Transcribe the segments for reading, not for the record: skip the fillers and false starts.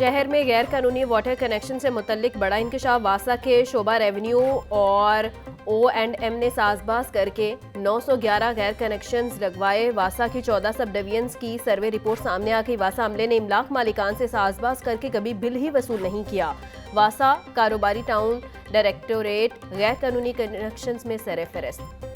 शहर में गैर कानूनी वाटर कनेक्शन से मुतल्लिक बड़ा इंकशाफ। वासा के शोबा रेवेन्यू और O&M ने साजबाज करके 911 गैर कनेक्शंस लगवाए। वासा की 14 सब डिवीजन्स की सर्वे रिपोर्ट सामने आ गई। वासा अमले ने इमलाक मालिकान से साजबाज करके कभी बिल ही वसूल नहीं किया। वासा कारोबारी टाउन डायरेक्टोरेट गैर कानूनी कनेक्शंस में सरे फहरिस्त।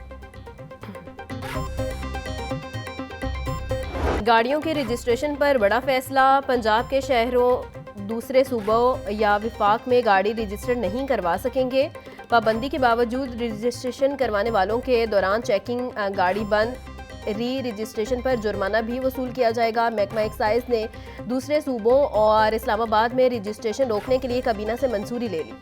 गाड़ियों के रजिस्ट्रेशन पर बड़ा फैसला। पंजाब के शहरों दूसरे सूबों या विफाक में गाड़ी रजिस्टर नहीं करवा सकेंगे। पाबंदी के बावजूद रजिस्ट्रेशन करवाने वालों के दौरान चेकिंग गाड़ी बंद, रजिस्ट्रेशन पर जुर्माना भी वसूल किया जाएगा। महकमा एक्साइज ने दूसरे सूबों और इस्लामाबाद में रजिस्ट्रेशन रोकने के लिए काबीना से मंजूरी ले ली।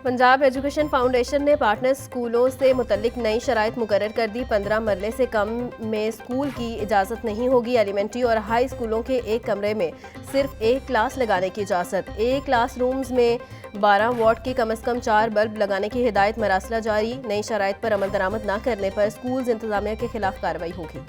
पंजाब एजुकेशन फाउंडेशन ने पार्टनर स्कूलों से मुतल्लिक नई शराइत मुकर्रर कर दी। 15 मरले से कम में स्कूल की इजाज़त नहीं होगी। एलिमेंट्री और हाई स्कूलों के एक कमरे में सिर्फ एक क्लास लगाने की इजाज़त। एक क्लास रूम्स में 12 वाट की कम अज़ कम 4 बल्ब लगाने की हिदायत। मरासला जारी। नई शराइत पर अमल दरामद न करने पर स्कूल इंतजामिया के खिलाफ कार्रवाई होगी।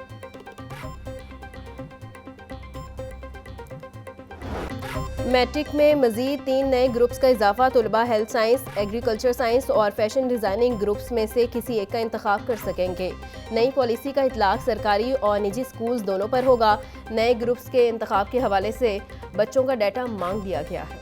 मैट्रिक में मजीद 3 नए ग्रुप्स का इजाफा। तलबा हेल्थ साइंस, एग्रीकल्चर साइंस और फैशन डिज़ाइनिंग ग्रुप्स में से किसी एक का इंतखाब कर सकेंगे। नई पॉलिसी का इतलाक सरकारी और निजी स्कूल्स दोनों पर होगा। नए ग्रुप्स के इंतखाब के हवाले से बच्चों का डाटा मांग दिया गया है।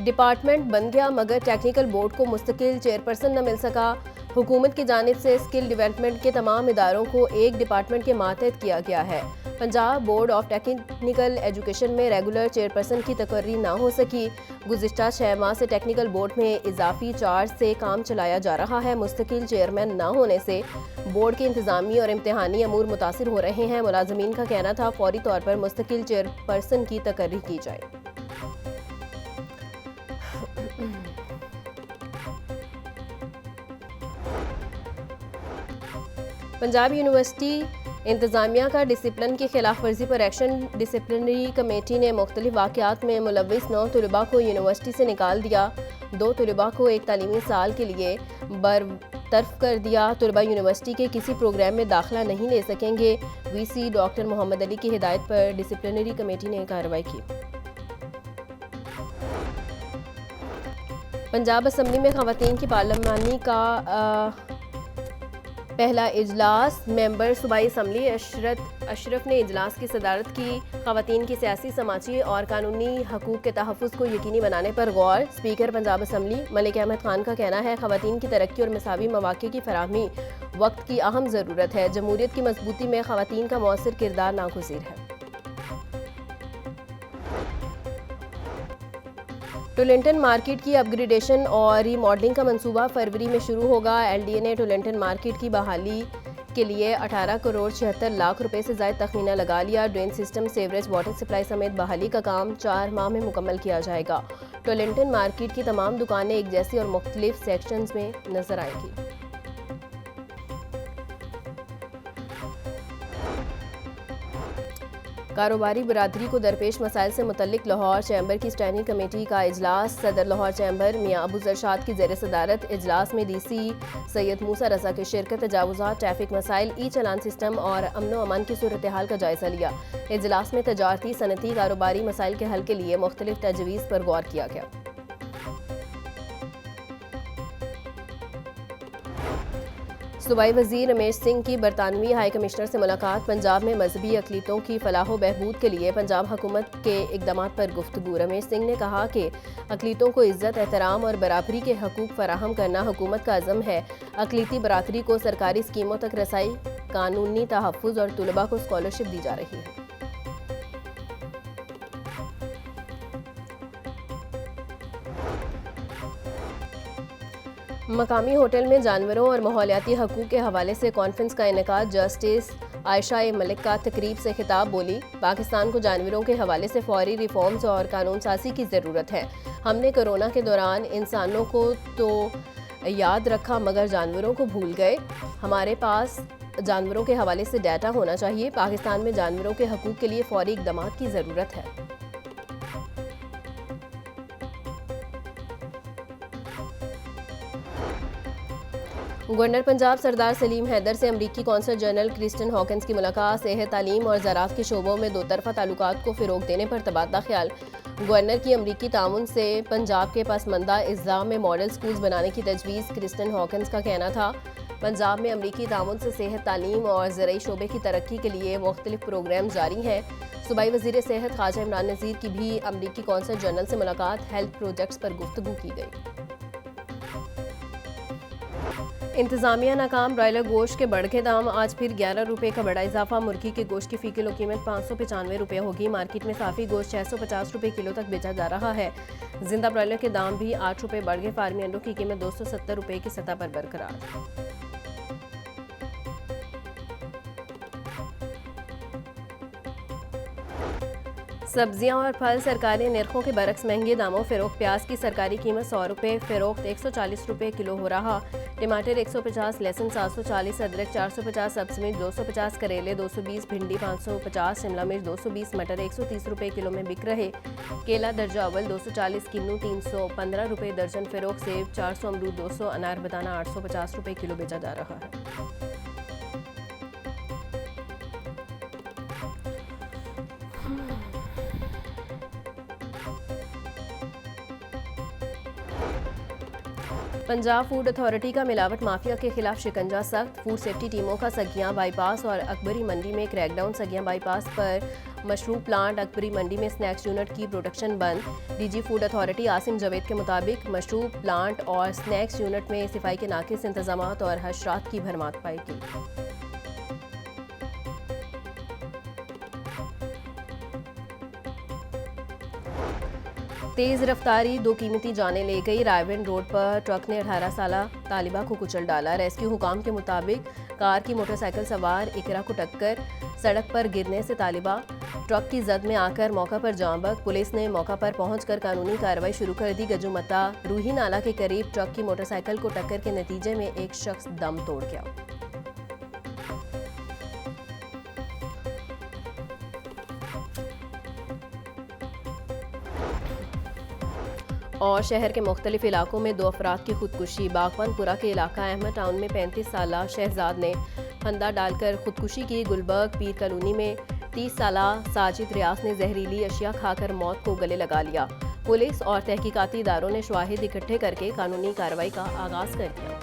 डिपार्टमेंट बन गया मगर टेक्निकल बोर्ड को मुस्तकिल चेयरपर्सन न मिल सका। हुकूमत की जानिब से स्किल डेवलपमेंट के तमाम इदारों को एक डिपार्टमेंट के मातहत किया गया है। Punjab board of technical education में रेगुलर चेयरपर्सन की तकर्री ना हो सकी। गुज़िश्ता 6 माह से टेक्निकल बोर्ड में इजाफी चार्ज से काम चलाया जा रहा है। मुस्तकिल चेयरमैन ना होने से बोर्ड के इंतजामी और इम्तिहानी अमूर मुतासिर हो रहे हैं। मुलाजमीन का कहना था फौरी तौर पर मुस्तकिल चेयरपर्सन की तकर्री की जाए। पंजाब यूनिवर्सिटी इंतजामिया का डिसिप्लिन की खिलाफ वर्जी पर एक्शन। डिसिप्लिनरी कमेटी ने मुख्तलिफ वाक़यात में मुलव्विस 9 तलबा को यूनिवर्सिटी से निकाल दिया। 2 तलबा को एक तालीमी साल के लिए बरतरफ कर दिया। तलबा यूनिवर्सिटी के किसी प्रोग्राम में दाखिला नहीं ले सकेंगे। VC डॉक्टर मोहम्मद अली की हिदायत पर डिसिप्लिनरी कमेटी ने कार्रवाई की। पंजाब असम्बली में ख़वातीन की पार्लिमानी का पहला इजलास। मेंबर सूबाई असम्बली अशरफ ने इजलास की सदारत की। ख़वातीन की सियासी, समाजी और कानूनी हकूक़ के तहफ़्फ़ुज़ को यकीनी बनाने पर गौर। स्पीकर पंजाब असम्बली मलिक अहमद खान का कहना है ख़वातीन की तरक्की और मसावी मौक़े की फराहमी वक्त की अहम ज़रूरत है। जमहूरियत की मजबूती में ख़वातीन का मौसर किरदार नागुज़ीर है। टोलेंटन मार्केट की अपग्रेडेशन और रीमॉडलिंग का मंसूबा फरवरी में शुरू होगा। LDA ने टोलेंटन मार्केट की बहाली के लिए 18 करोड़ 76 लाख रुपए से ज़ायद तखमीना लगा लिया। Drain system, sewerage, water supply समेत बहाली का काम 4 माह में मुकम्मल किया जाएगा। टोलेंटन मार्केट की तमाम दुकानें एक जैसी और मुख्तलिफ सेक्शंस में नजर आएंगी। कारोबारी बरादरी को दरपेश मसाइल से मुतल्लिक लाहौर चैम्बर की स्टैंडिंग कमेटी का इजलास। सदर लाहौर चैम्बर मियाँ अबू जरशाद की ज़ेर सदारत। इजलास में DC सैयद मूसा रजा की शिरकत। तजावुज़ात, ट्रैफिक मसाइल, चलान सिस्टम और अमन व अमान की सूरत हाल का जायजा लिया। इजलास में तजारती, सनती, कारोबारी मसाइल के हल के लिए मुख्तलिफ तजवीज़ पर गौर किया गया। सूबाई वज़ीर रमेश सिंह की बरतानवी हाई कमिश्नर से मुलाकात। पंजाब में मजहबी अक़लीतों की फलाह व बहबूद के लिए पंजाब हुकूमत के इक़दामात पर गुफ्तगू। रमेश सिंह ने कहा कि अक़लीतों को इज़्ज़त, एहतराम और बराबरी के हकूक़ फराहम करना हुकूमत का अज़म है। अक़लीती बरादरी को सरकारी स्कीमों तक रसाई, कानूनी तहफ़्फ़ुज़ और तलबा को स्कॉलरशिप दी जा रही है। मकामी होटल में जानवरों और माहौलियाती हकूक़ के हवाले से कॉन्फ्रेंस का इनेकाद। जस्टिस आयशा ए मलिक का तकरीब से खिताब बोली, पाकिस्तान को जानवरों के हवाले से फौरी रिफॉर्म्स और कानून साज़ी की ज़रूरत है। हमने कोरोना के दौरान इंसानों को तो याद रखा मगर जानवरों को भूल गए। हमारे पास जानवरों के हवाले से डाटा होना चाहिए। पाकिस्तान में जानवरों के हकूक़ के लिए फौरी इक़दाम की ज़रूरत है। गवर्नर पंजाब सरदार सलीम हैदर से अमरीकी कौंसल जनरल क्रिस्टन हॉकिंस की मुलाकात। सेहत, तालीम और ज़राअत के शोबों में दो तरफ़ा ताल्लुकात को फ़रोग़ देने पर तबादला ख्याल। गवर्नर की अमरीकी ताउन से पंजाब के पसमंदा अज़ला में मॉडल स्कूल्स बनाने की तजवीज़। क्रिस्टन हॉकिंस का कहना था, पंजाब में अमरीकी ताउन से सेहत, तालीम और ज़राई शोबे की तरक्की के लिए मुख्तलिफ प्रोग्राम जारी हैं। सूबाई वज़ीर सेहत ख्वाजा इमरान नज़ीर की भी अमरीकी कौंसल जनरल से मुलाकात। हेल्थ प्रोजेक्ट्स पर गुफ्तगू की गई। इंतज़ामिया नाकाम। ब्रायलर गोश्त के बढ़ के दाम। आज फिर 11 रुपये का बड़ा इजाफा। मुर्गी के गोश्त की फ़ी किलो कीमत 595 रुपये होगी। मार्केट में साफ़ी गोश्त 650 रुपये किलो तक बेचा जा रहा है। जिंदा ब्रायलर के दाम भी 8 रुपये बढ़ गए। फार्मी अंडों की कीमत 270 रुपये की सतह पर बरकरार। सब्जियां और फल सरकारी निर्खों के बरक्स महंगे दामों फ़रोख्त। प्याज की सरकारी कीमत 100 रुपये, फ़रोख्त 140 रुपये किलो हो रहा। टमाटर 150, लहसुन 740, अदरक 450, सब्ज़ मिर्च 250, करेले 220, भिंडी 550, शिमला मिर्च 220, मटर 130 रुपये किलो में बिक रहे। केला दर्जा अव्वल 240, किन्नू 315 रुपये दर्जन फ़रोख्त। सेब 400, अमरूद 200, अनार बताना 850 रुपये किलो बेचा जा रहा है। पंजाब फूड अथॉरिटी का मिलावट माफिया के खिलाफ शिकंजा सख्त। फूड सेफ्टी टीमों का सगियां बाईपास और अकबरी मंडी में क्रैकडाउन। सगियां बाईपास पर मशरूम प्लांट, अकबरी मंडी में स्नैक्स यूनिट की प्रोडक्शन बंद। DG food authority Asim Javed के मुताबिक मशरूम प्लांट और स्नैक्स यूनिट में सफाई के नाकिस इंतजाम और हशरात की भरमार पाई गई। तेज़ रफ्तारी 2 कीमती जानें ले गई। रायविंड रोड पर ट्रक ने 18 साला तालिबा को कुचल डाला। रेस्क्यू हुकाम के मुताबिक कार की मोटरसाइकिल सवार इकरा को टक्कर। सड़क पर गिरने से तालिबा ट्रक की जद में आकर मौका पर जाँ बक। पुलिस ने मौका पर पहुंचकर कानूनी कार्रवाई शुरू कर दी। गजुमता रूही नाला के करीब ट्रक की मोटरसाइकिल को टक्कर के नतीजे में एक शख्स दम तोड़ गया। और शहर के मुख्तलिफ इलाकों में 2 अफराद की खुदकुशी। बागवानपुरा के इलाका अहमद टाउन में 35 साला शहजाद ने फंदा डालकर खुदकुशी की। गुलबर्ग पीर कॉलोनी में 30 साला साजिद रियाज ने जहरीली अशिया खाकर मौत को गले लगा लिया। पुलिस और तहकीकाती इदारों ने शवाहिद इकट्ठे करके कानूनी कार्रवाई का आगाज कर दिया।